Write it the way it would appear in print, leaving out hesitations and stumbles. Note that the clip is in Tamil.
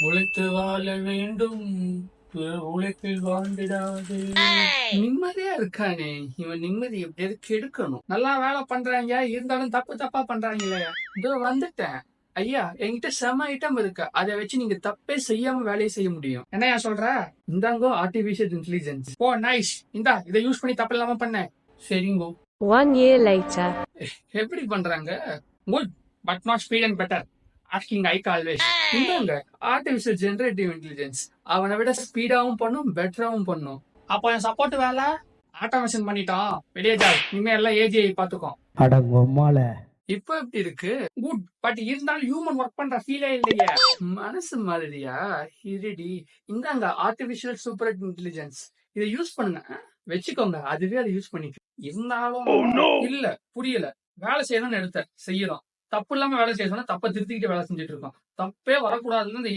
உழைத்து வாழ வேண்டும், பிற உழைப்பில் வாழ்ந்திடாது. நிம்மதியா இருக்கானே இவன், நிம்மதி எப்படியாவது கெடுக்கணும். நல்லா வேலை பண்றாங்க, இருந்தாலும் தப்பு தப்பா பண்றாங்களே. இதோ வந்துட்டேன் ஐயா, என்கிட்ட செம ஐட்டம் இருக்கு. அதை வச்சு நீங்க தப்பே செய்யாம வேலையை செய்ய முடியும். என்னையா சொல்ற? இந்தாங்கோ ஆர்டிபிஷியல் இன்டெலிஜென்ஸ். ஓ நைஸ், இந்தா இதை யூஸ் பண்ணி தப்பு இல்லாம பண்ண. சரிங்கோ. 1 year later. எப்படி பண்றாங்க? Good but not speed and better. Asking ஐக் ஆல்வேஸ். இந்தாங்க ஆர்டிபிஷியல் ஜெனரேட்டிவ் இன்டெலிஜென்ஸ். அவனை விட ஸ்பீடாவும் பண்ணும், பெட்டராவும் பண்ணும். அப்போ என் சப்போர்ட் வேலை ஆட்டோமேஷன் பண்ணிட்டோம். வெளியே ஜா, இனிமே எல்லாம் ஏஜிஐ பாத்துக்கோ. அடங்கொம்மால இப்ப எப்படி இருக்கு? குட் பட் இருந்தாலும் ஹியூமன் ஒர்க் பண்ற ஃபீலே இல்லையே. மனசு மாதிரியா? இருடி, இந்தாங்க ஆர்டிபிஷியல் சூப்பர் இன்டெலிஜென்ஸ். இதை யூஸ் பண்ணுங்க. வச்சுக்கோங்க, அதுவே அதை யூஸ் பண்ணிக்க. இருந்தாலும் இல்ல, புரியல. வேலை செய்யணும்னு எடுத்த செய்யறோம். தப்பு இல்லாம வேலை செய்ய சொன்னா தப்ப திருத்திக்கிட்டு வேலை செஞ்சுட்டு இருக்கோம். தப்பே வரக்கூடாதுன்னு இந்த